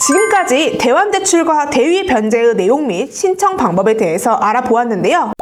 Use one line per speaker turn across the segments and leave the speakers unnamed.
지금까지 대환대출과 대위 변제의 내용 및 신청 방법에 대해서 알아보았는데요.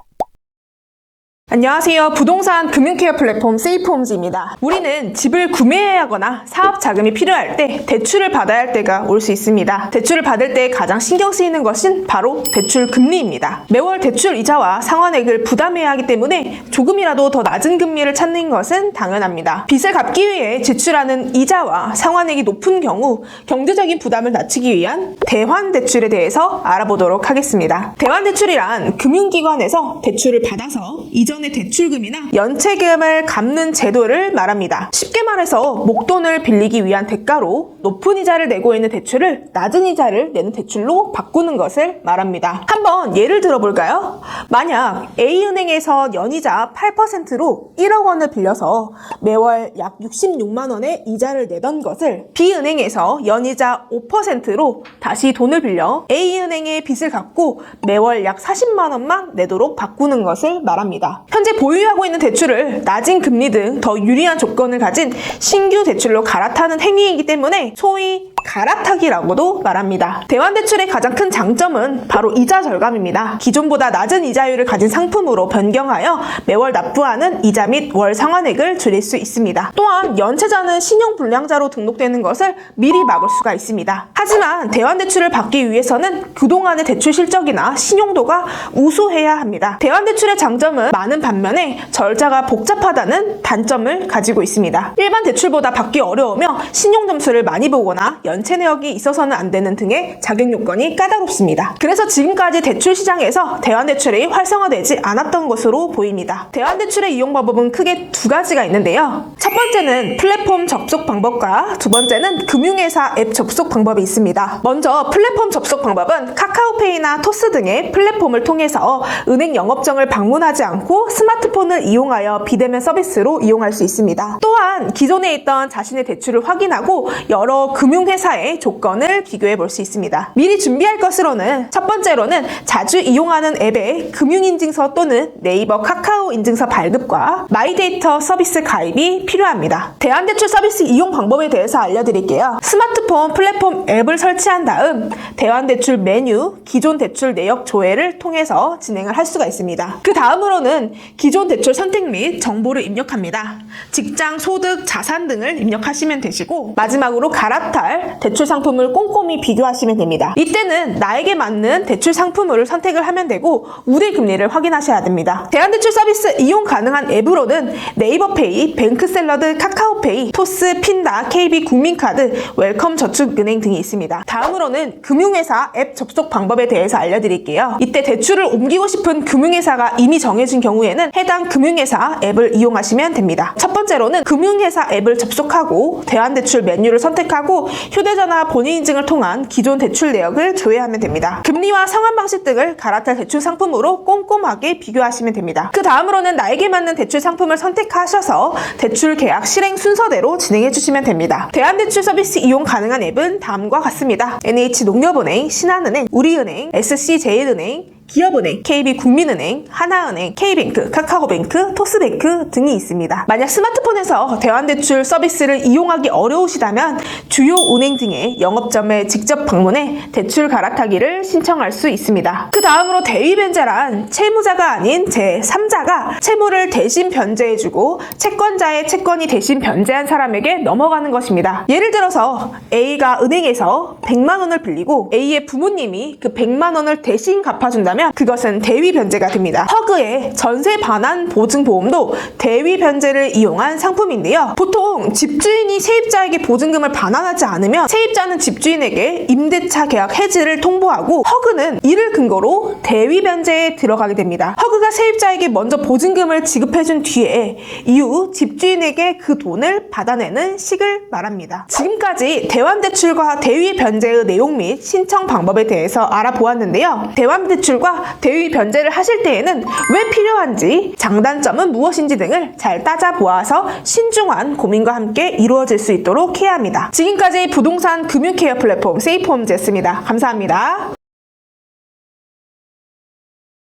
안녕하세요. 부동산 금융케어 플랫폼 세이프홈즈입니다. 우리는 집을 구매해야 하거나 사업 자금이 필요할 때 대출을 받아야 할 때가 올 수 있습니다. 대출을 받을 때 가장 신경 쓰이는 것은 바로 대출 금리입니다. 매월 대출 이자와 상환액을 부담해야 하기 때문에 조금이라도 더 낮은 금리를 찾는 것은 당연합니다. 빚을 갚기 위해 지출하는 이자와 상환액이 높은 경우 경제적인 부담을 낮추기 위한 대환대출에 대해서 알아보도록 하겠습니다. 대환대출이란 금융기관에서 대출을 받아서 이전의 대출금이나 연체금을 갚는 제도를 말합니다. 쉽게 말해서 목돈을 빌리기 위한 대가로 높은 이자를 내고 있는 대출을 낮은 이자를 내는 대출로 바꾸는 것을 말합니다. 한번 예를 들어볼까요? 만약 A은행에서 연이자 8%로 1억 원을 빌려서 매월 약 66만 원의 이자를 내던 것을 B은행에서 연이자 5%로 다시 돈을 빌려 A은행의 빚을 갚고 매월 약 40만 원만 내도록 바꾸는 것을 말합니다. 현재 보유하고 있는 대출을 낮은 금리 등 더 유리한 조건을 가진 신규 대출로 갈아타는 행위이기 때문에 소위 갈아타기라고도 말합니다. 대환대출의 가장 큰 장점은 바로 이자 절감입니다. 기존보다 낮은 이자율을 가진 상품으로 변경하여 매월 납부하는 이자 및 월 상환액을 줄일 수 있습니다. 또한 연체자는 신용불량자로 등록되는 것을 미리 막을 수가 있습니다. 하지만 대환대출을 받기 위해서는 그동안의 대출 실적이나 신용도가 우수해야 합니다. 대환대출의 장점은 많은 반면에 절차가 복잡하다는 단점을 가지고 있습니다. 일반 대출보다 받기 어려우며 신용점수를 많이 보거나 연체 내역이 있어서는 안 되는 등의 자격 요건이 까다롭습니다. 그래서 지금까지 대출 시장에서 대환대출이 활성화되지 않았던 것으로 보입니다. 대환대출의 이용 방법은 크게 두 가지가 있는데요. 첫 번째는 플랫폼 접속 방법과 두 번째는 금융회사 앱 접속 방법이 있습니다. 먼저 플랫폼 접속 방법은 카카오페이나 토스 등의 플랫폼을 통해서 은행 영업정을 방문하지 않고 스마트폰을 이용하여 비대면 서비스로 이용할 수 있습니다. 또한 기존에 있던 자신의 대출을 확인하고 여러 금융회사의 조건을 비교해 볼 수 있습니다. 미리 준비할 것으로는 첫 번째로는 자주 이용하는 앱의 금융인증서 또는 네이버 카카오 인증서 발급과 마이데이터 서비스 가입이 필요합니다. 대환대출 서비스 이용 방법에 대해서 알려드릴게요. 스마트폰 플랫폼 앱을 설치한 다음 대환대출 메뉴, 기존 대출 내역 조회를 통해서 진행을 할 수가 있습니다. 그 다음으로는 기존 대출 선택 및 정보를 입력합니다. 직장, 소득, 자산 등을 입력하시면 되시고 마지막으로 갈아탈 대출 상품을 꼼꼼히 비교하시면 됩니다. 이때는 나에게 맞는 대출 상품을 선택을 하면 되고 우리 금리를 확인하셔야 됩니다. 대환대출 서비스 이용 가능한 앱으로는 네이버페이, 뱅크샐러드, 카카오페이, 토스, 핀다, KB국민카드, 웰컴저축은행 등이 있습니다. 다음으로는 금융회사 앱 접속 방법에 대해서 알려드릴게요. 이때 대출을 옮기고 싶은 금융회사가 이미 정해진 경우에는 해당 금융회사 앱을 이용하시면 됩니다. 첫 번째로는 금융회사 앱을 접속하고 대환대출 메뉴를 선택하고 휴대전화 본인인증을 통한 기존 대출 내역을 조회하면 됩니다. 금리와 상환 방식 등을 갈아탈 대출 상품으로 꼼꼼하게 비교하시면 됩니다. 그 다음으로는 나에게 맞는 대출 상품을 선택하셔서 대출 계약 실행 순서대로 진행해 주시면 됩니다. 대환대출 서비스 이용 가능한 앱은 다음과 같습니다. NH농협은행, 신한은행, 우리은행, SC제일은행, 기업은행, KB국민은행, 하나은행, K뱅크, 카카오뱅크, 토스뱅크 등이 있습니다. 만약 스마트폰에서 대환대출 서비스를 이용하기 어려우시다면 주요 은행 등의 영업점에 직접 방문해 대출 갈아타기를 신청할 수 있습니다. 그 다음으로 대위변제란 채무자가 아닌 제3자가 채무를 대신 변제해주고 채권자의 채권이 대신 변제한 사람에게 넘어가는 것입니다. 예를 들어서 A가 은행에서 100만 원을 빌리고 A의 부모님이 그 100만 원을 대신 갚아준다면 그것은 대위변제가 됩니다. 허그의 전세 반환 보증보험도 대위변제를 이용한 상품인데요. 보통 집주인이 세입자에게 보증금을 반환하지 않으면 세입자는 집주인에게 임대차 계약 해지를 통보하고 허그는 이를 근거로 대위변제에 들어가게 됩니다. 허그가 세입자에게 먼저 보증금을 지급해준 뒤에 이후 집주인에게 그 돈을 받아내는 식을 말합니다. 지금까지 대환대출과 대위변제의 내용 및 신청 방법에 대해서 알아보았는데요. 대환대출과 대위 변제를 하실 때에는 왜 필요한지, 장단점은 무엇인지 등을 잘 따져보아서 신중한 고민과 함께 이루어질 수 있도록 해야 합니다. 지금까지 부동산 금융케어 플랫폼 세이프홈즈였습니다. 감사합니다.